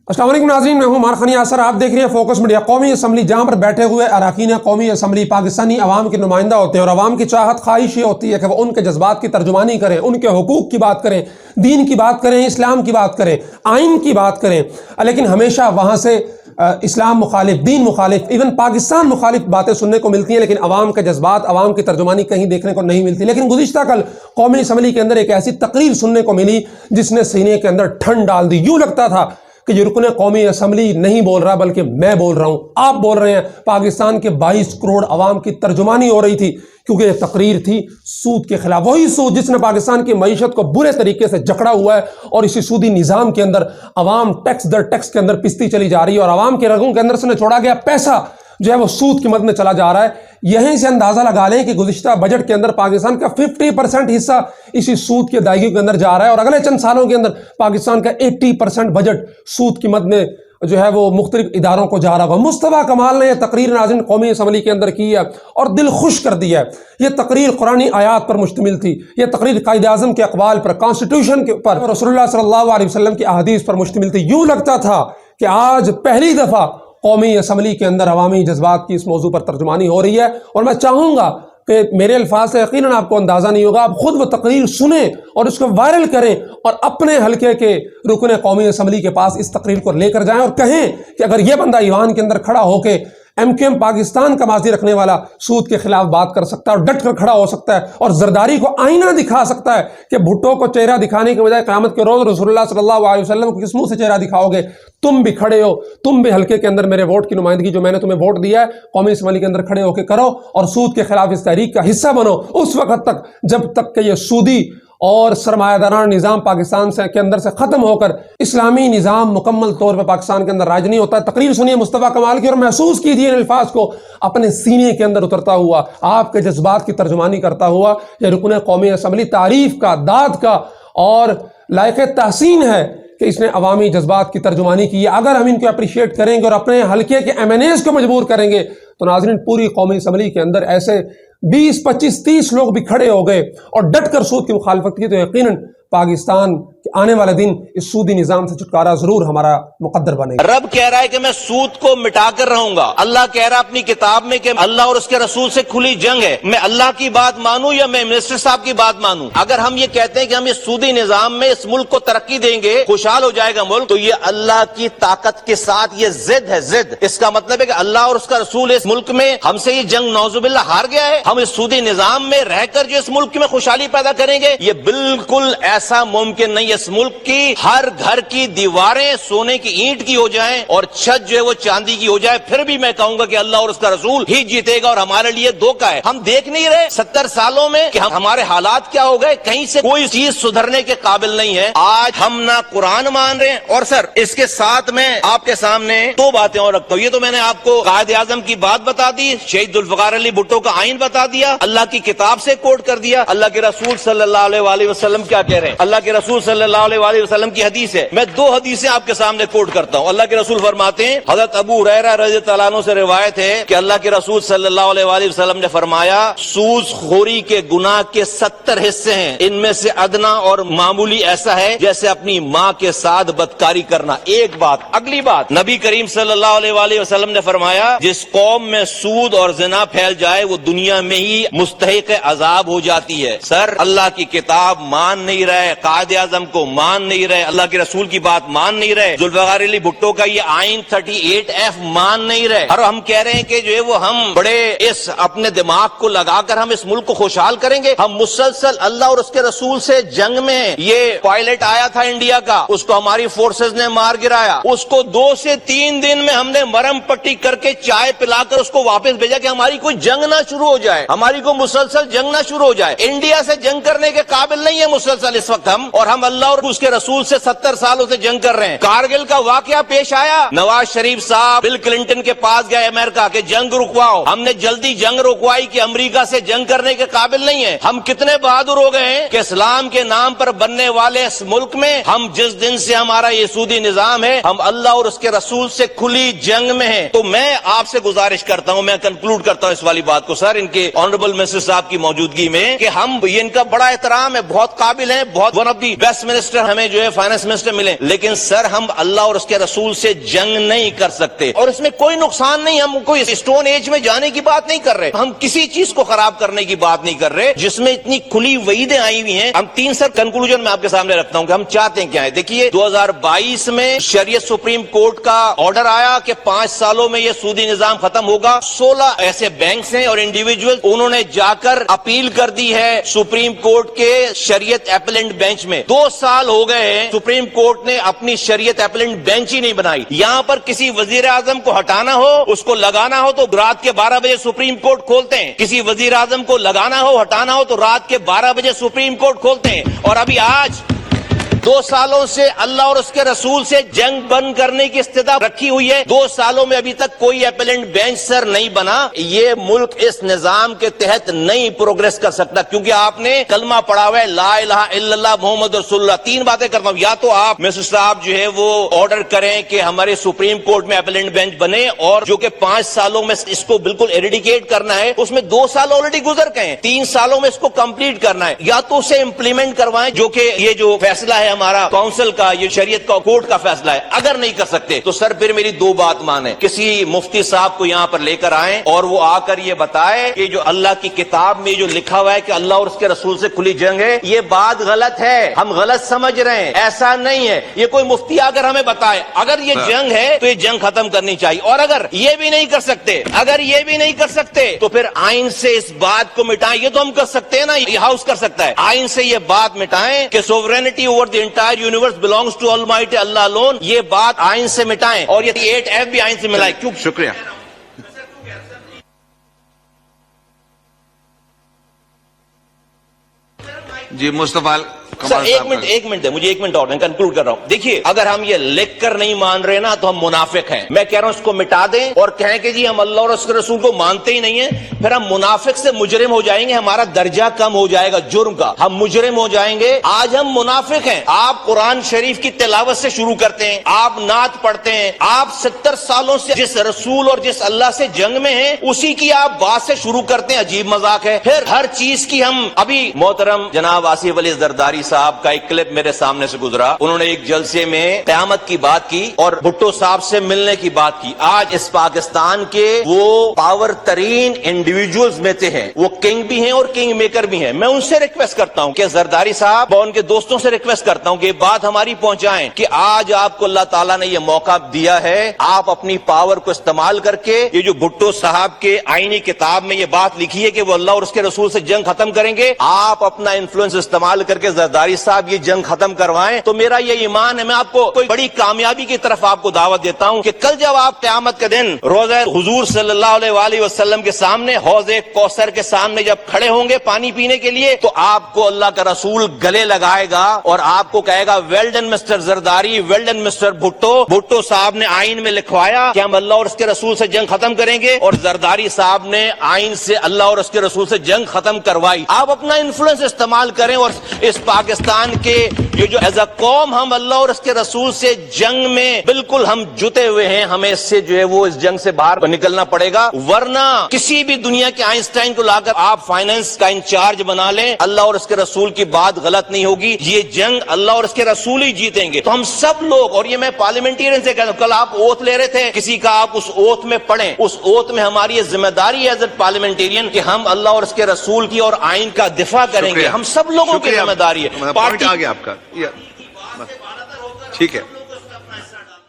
अस्सलाम वालेकुम नाज़रीन, मैं हूं मारखानी आसर। आप देख रहे हैं फोकस मीडिया। कौमी असम्बली, जहां पर बैठे हुए अरकान कौमी असम्बली पाकिस्तानी अवाम के नुमाइंदा होते हैं और अवाम की चाहत ख्वाहिश ये होती है कि वो उनके जज्बात की तर्जुमानी करें, उनके हुकूक की बात करें, दीन की बात करें, इस्लाम की बात करें, आइन की बात करें, लेकिन हमेशा वहाँ से इस्लाम मुखालिफ, दीन मुखालिफ, इवन पाकिस्तान मुखालिफ बातें सुनने को मिलती हैं, लेकिन अवाम के जज्बात, अवाम की तर्जुमानी कहीं देखने को नहीं मिलती। लेकिन गुज़िश्ता कल कौमी असम्बली के अंदर एक ऐसी तकरीर सुनने को मिली जिसने सीने के अंदर ठंड डाल दी। यूँ लगता था कि ये रुकने कौमी असम्बली नहीं बोल रहा बल्कि मैं बोल रहा हूँ, आप बोल रहे हैं। पाकिस्तान के 22 करोड़ अवाम की तर्जुमानी हो रही थी, क्योंकि ये तकरीर थी सूद के खिलाफ। वही सूद जिसने पाकिस्तान की मईशत को बुरे तरीके से जकड़ा हुआ है, और इसी सूदी निज़ाम के अंदर अवाम टैक्स दर टैक्स के अंदर पिसती चली जा रही है, और अवाम के रगों के अंदर से छोड़ा गया पैसा जो है वो सूद की मद में चला जा रहा है। यहीं से अंदाज़ा लगा लें कि गुज़िश्ता बजट के अंदर पाकिस्तान का 50% हिस्सा इसी सूद की अदायगी के अंदर जा रहा है, और अगले चंद सालों के अंदर पाकिस्तान का 80% बजट सूद की मद में जो है वो मुख्तलिफ इदारों को जा रहा होगा। मुस्तफ़ा कमाल ने यह तकरीर नाज़रीन कौमी असम्बली के अंदर की है और दिल खुश कर दिया है। यह तकरीर कुरानी आयात पर मुश्तमिल थी, यह तकरीर कायदे आज़म के अक़वाल पर, कॉन्स्टिट्यूशन के ऊपर, रसूलुल्लाह सल्लल्लाहु अलैहि वसल्लम की अहादीस पर मुश्तमिल थी। यूँ लगता था कि आज पहली दफ़ा कौमी असम्बली के अंदर अवामी जज्बात की इस मौजू पर तर्जुमानी हो रही है। और मैं चाहूँगा कि मेरे अल्फाज से यकीनन आपको अंदाज़ा नहीं होगा, आप खुद वो तकरीर सुने और उसको वायरल करें और अपने हल्के के रुकने कौमी असम्बली के पास इस तकरीर को लेकर जाएं और कहें कि अगर ये बंदा ईवान के अंदर खड़ा होकर MQM पाकिस्तान का माजी रखने वाला सूद के खिलाफ बात कर सकता है और डट कर खड़ा हो सकता है और जरदारी को आईना दिखा सकता है कि भुट्टो को चेहरा दिखाने के बजाय क़यामत के रोज़ रसूलुल्लाह सल्लल्लाहु अलैहि वसल्लम को किस मुंह से चेहरा दिखाओगे? तुम भी खड़े हो, तुम भी हल्के के अंदर मेरे वोट की नुमाइंदगी, जो मैंने तुम्हें वोट दिया है, कौमी असम्बली के अंदर खड़े होकर करो और सूद के खिलाफ इस तहरीक का हिस्सा बनो उस वक्त तक जब तक कि ये सूदी और सरमायादाराना निज़ाम पाकिस्तान से के अंदर से ख़त्म होकर इस्लामी निज़ाम मुकम्मल तौर पर पाकिस्तान के अंदर राज नहीं होता। तकरीर सुनिए मुस्तफ़ा कमाल की और महसूस कीजिए इन अल्फाज को अपने सीने के अंदर उतरता हुआ, आपके जज्बात की तर्जुमानी करता हुआ। यह रुकने कौमी असम्बली तारीफ़ का, दाद का और लायक तहसीन है कि इसने अवामी जज्बात की तर्जुमानी की है। अगर हम इनको अप्रिशिएट करेंगे और अपने हल्के के MNAs को मजबूर करेंगे तो नाज़रीन पूरी कौमी असम्बली के अंदर ऐसे 20, 25, 30 लोग भी खड़े हो गए और डट कर सूद की मुखालफत की तो यकीनन पाकिस्तान के आने वाले दिन इस सूदी निजाम से छुटकारा जरूर हमारा मुकद्दर बनेगा। रब कह रहा है कि मैं सूद को मिटा कर रहूंगा। अल्लाह कह रहा है अपनी किताब में कि अल्लाह और उसके रसूल से खुली जंग है। मैं अल्लाह की बात मानूं या मैं मिनिस्टर साहब की बात मानूं? अगर हम ये कहते हैं कि हम इस सूदी निजाम में इस मुल्क को तरक्की देंगे, खुशहाल हो जाएगा मुल्क, तो ये अल्लाह की ताकत के साथ ये जिद है, जिद। इसका मतलब है कि अल्लाह और उसका रसूल इस मुल्क में हमसे ये जंग नौजुबिल्ला हार गया है। हम इस सूदी निजाम में रहकर जो इस मुल्क में खुशहाली पैदा करेंगे, ये बिल्कुल ऐसा मुमकिन नहीं। इस मुल्क की हर घर की दीवारें सोने की ईंट की हो जाएं और छत जो है वो चांदी की हो जाए, फिर भी मैं कहूंगा कि अल्लाह और उसका रसूल ही जीतेगा और हमारे लिए धोखा है। हम देख नहीं रहे 70 सालों में कि हमारे हालात क्या हो गए? कहीं से कोई चीज सुधरने के काबिल नहीं है। आज हम ना कुरान मान रहे हैं। और सर इसके साथ मैं आपके सामने दो बातें और रखता हूँ। ये तो मैंने आपको कायदे आजम की बात बता दी, शहीद जुल्फ़िकार अली भुट्टो का आइन बता दिया, अल्लाह की किताब से कोट कर दिया। अल्लाह के रसूल सल्लल्लाहु अलैहि वसल्लम क्या कह रहे हैं? अल्लाह के रसूल सल्लल्लाहु अलैहि वसल्लम की हदीस है। मैं दो हदीसें आपके सामने कोट करता हूं। अल्लाह के रसूल फरमाते हैं, हज़रत अबू हुरैरा रज़ियल्लाहु अन्हु से रिवायत है कि अल्लाह के रसूल सल्लल्लाहु अलैहि वसल्लम ने फरमाया, सूदखोरी के गुनाह के 70 हिस्से हैं, इनमें से अदना और मामूली ऐसा है जैसे अपनी माँ के साथ बदकारी करना। एक बात। अगली बात, नबी करीम सल्लल्लाहु अलैहि वसल्लम ने फरमाया, जिस कौम में सूद और ज़िना फैल जाए वो दुनिया में ही मुस्तहिक़ अज़ाब हो जाती है। सर अल्लाह की किताब मान नहीं रहे, कायदे आज़म को मान नहीं रहे, अल्लाह के रसूल की बात मान नहीं रहे, जुल्फ़िकार अली भुट्टो का ये आइन 38F मान नहीं रहे, और हम कह रहे हैं कि जो है वो हम बड़े इस अपने दिमाग को लगाकर हम इस मुल्क को खुशहाल करेंगे। हम मुसलसल अल्लाह और उसके रसूल से जंग में। ये पायलट आया था इंडिया का, उसको हमारी फोर्सेज ने मार गिराया, उसको 2 से 3 दिन में हमने मरहम पट्टी करके चाय पिलाकर उसको वापस भेजा कि हमारी कोई जंग ना शुरू हो जाए, हमारी कोई मुसलसल जंग ना शुरू हो जाए। इंडिया से जंग करने के काबिल नहीं है मुसलसल इस वक्त हम, और हम अल्लाह और उसके रसूल से 70 सालों से जंग कर रहे हैं। कारगिल का वाकया पेश आया, नवाज शरीफ साहब बिल क्लिंटन के पास गए अमेरिका के, जंग रुकवाओ। हमने जल्दी जंग रुकवाई कि अमेरिका से जंग करने के काबिल नहीं है। हम कितने बहादुर हो गए हैं कि इस्लाम के नाम पर बनने वाले इस मुल्क में हम जिस दिन से हमारा ये सूदी निजाम है, हम अल्लाह और उसके रसूल से खुली जंग में हैं। तो मैं आपसे गुजारिश करता हूं, मैं कंक्लूड करता हूं इस वाली बात को सर, इनके ऑनरेबल मिनिस्टर साहब की मौजूदगी में, कि हम इनका बड़ा एहतराम है, बहुत काबिल है, बहुत one of the best minister ہمیں جو ہے فائنانس منسٹر ملے, لیکن سر ہم اللہ اور اس کے رسول سے جنگ نہیں کر سکتے, اور اس میں کوئی نقصان نہیں. ہم کوئی اسٹون ایج میں جانے کی بات نہیں کر رہے, ہم کسی چیز کو خراب کرنے کی بات نہیں کر رہے جس میں اتنی کھلی وعیدیں آئی ہوئی ہیں. ہم 3 سر کنکلوژن میں آپ کے سامنے رکھتا ہوں کہ ہم چاہتے ہیں کیا ہے. دیکھیے 2022 میں شریعت سپریم کورٹ کا آرڈر آیا کہ 5 سالوں میں یہ سودی نظام ختم ہوگا. 16 ایسے بینکس ہیں اور انڈیویجول, انہوں نے جا کر اپیل کر دی ہے سپریم کورٹ کے شریعت اپیلنٹ بینچ میں. 2 سال ہو گئے ہیں, سپریم کورٹ نے اپنی شریعت اپیلنٹ بینچ ہی نہیں بنائی. یہاں پر کسی وزیر اعظم کو ہٹانا ہو, اس کو لگانا ہو تو رات کے 12 بجے سپریم کورٹ کھولتے ہیں. کسی وزیر اعظم کو لگانا ہو, ہٹانا ہو تو رات کے 12 بجے سپریم کورٹ کھولتے ہیں. اور ابھی آج 2 سالوں سے اللہ اور اس کے رسول سے جنگ بند کرنے کی استدا رکھی ہوئی ہے. 2 سالوں میں ابھی تک کوئی اپیلنٹ بینچ سر نہیں بنا. یہ ملک اس نظام کے تحت نہیں پروگریس کر سکتا, کیونکہ آپ نے کلمہ پڑھا ہوا ہے لا الہ الا اللہ محمد رسول اللہ. 3 باتیں کرتا ہوں, یا تو آپ منسٹر صاحب جو ہے وہ آرڈر کریں کہ ہمارے سپریم کورٹ میں اپیلنٹ بینچ بنے, اور جو کہ 5 سالوں میں اس کو بالکل ایریڈیکیٹ کرنا ہے, اس میں 2 سال آلریڈی گزر گئے ہیں, 3 سالوں میں اس کو کمپلیٹ کرنا ہے. یا تو اسے امپلیمنٹ کروائیں, جو کہ یہ جو فیصلہ ہے ہمارا کونسل کا, یہ شریعت کا کورٹ کا فیصلہ ہے. اگر نہیں کر سکتے تو سر پھر میری 2 بات مانیں, کسی مفتی صاحب کو یہاں پر لے کر آئیں اور وہ آ کر یہ بتائے کہ جو اللہ کی کتاب میں جو لکھا ہوا ہے کہ اللہ اور اس کے رسول سے کھلی جنگ ہے, یہ بات غلط ہے, ہم غلط سمجھ رہے ہیں, ایسا نہیں ہے. یہ کوئی مفتی آ کر ہمیں بتائے اگر یہ جنگ ہے تو یہ جنگ ختم کرنی چاہیے. اور اگر یہ بھی نہیں کر سکتے, تو پھر آئین سے اس بات کو مٹائیں. یہ تو ہم کر سکتے ہیں نا, یہ ہاؤس کر سکتا ہے, آئین سے یہ بات مٹائیں کہ sovereignty over the entire universe belongs to Almighty Allah alone. یہ بات آئین سے مٹائیں, اور یہ 8F بھی آئین سے ملائے. کیوں؟ شکریہ. جی مصطفیٰ سر ایک منٹ ہے, مجھے 1 منٹ اور, میں کنکلوڈ کر رہا ہوں. دیکھیے اگر ہم یہ لکھ کر نہیں مان رہے نا تو ہم منافق ہیں. میں کہہ رہا ہوں اس کو مٹا دیں اور کہیں کہ جی ہم اللہ اور اس کے رسول کو مانتے ہی نہیں ہیں, پھر ہم منافق سے مجرم ہو جائیں گے, ہمارا درجہ کم ہو جائے گا جرم کا, ہم مجرم ہو جائیں گے. آج ہم منافق ہیں. آپ قرآن شریف کی تلاوت سے شروع کرتے ہیں, آپ نعت پڑھتے ہیں, آپ 70 سالوں سے جس رسول اور جس اللہ سے جنگ میں ہیں اسی کی آپ بات سے شروع کرتے ہیں. عجیب مذاق ہے. پھر ہر چیز کی ہم, ابھی محترم جناب آصف علی زرداری صاحب کا ایک کلپ میرے سامنے سے گزرا, انہوں نے ایک جلسے میں قیامت کی بات کی اور بھٹو صاحب سے ملنے کی بات کی. آج اس پاکستان کے وہ پاور ترین انڈیویجولز میں سے ہیں, وہ کنگ بھی ہیں اور کنگ میکر بھی ہیں. میں ان سے ریکویسٹ کرتا ہوں کہ زرداری صاحب اور ان کے دوستوں سے ریکویسٹ کرتا ہوں کہ یہ بات ہماری پہنچائیں کہ آج آپ کو اللہ تعالیٰ نے یہ موقع دیا ہے, آپ اپنی پاور کو استعمال کر کے یہ جو بھٹو صاحب کے آئینی کتاب میں یہ بات لکھی ہے کہ وہ اللہ اور اس کے رسول سے جنگ ختم کریں گے, آپ اپنا انفلوئنس استعمال کر کے زرداری صاحب یہ جنگ ختم کروائیں. تو میرا یہ ایمان ہے, میں آپ کو کوئی بڑی کامیابی کی طرف آپ کو دعوت دیتا ہوں کہ کل جب آپ قیامت کے دن روزہ حضور صلی اللہ علیہ وآلہ وسلم کے سامنے, حوض کوثر کے سامنے جب کھڑے ہوں گے پانی پینے کے لیے, تو آپ کو اللہ کا رسول گلے لگائے گا اور آپ کو کہے گا well done mister Zardari, well done mister Bhutto. Bhutto صاحب نے آئین میں لکھوایا کہ ہم اللہ اور اس کے رسول سے جنگ ختم کریں گے, اور زرداری صاحب نے آئین سے اللہ اور اس کے رسول سے جنگ ختم کروائی. آپ اپنا انفلوئنس استعمال کریں اور اس پاکستان کے جو ایز اے قوم ہم اللہ اور اس کے رسول سے جنگ میں بالکل ہم جتے ہوئے ہیں, ہمیں اس سے جو ہے وہ اس جنگ سے باہر نکلنا پڑے گا. ورنہ کسی بھی دنیا کے آئنسٹائن کو لا کر آپ فائنانس کا انچارج بنا لیں, اللہ اور اس کے رسول کی بات غلط نہیں ہوگی. یہ جنگ اللہ اور اس کے رسول ہی جیتیں گے. تو ہم سب لوگ, اور یہ میں پارلیمنٹرین سے کہتا ہوں, کل آپ اوتھ لے رہے تھے کسی کا, آپ اس اوتھ میں پڑھیں, اس اوتھ میں ہماری یہ ذمہ داری ہے ایز اے پارلیمنٹرین کہ ہم اللہ اور اس کے رسول کی اور آئین کا دفاع کریں گے. ہم سب لوگوں کی ذمہ داری ہے. پوائنٹ آ گیا آپ کا, ٹھیک ہے.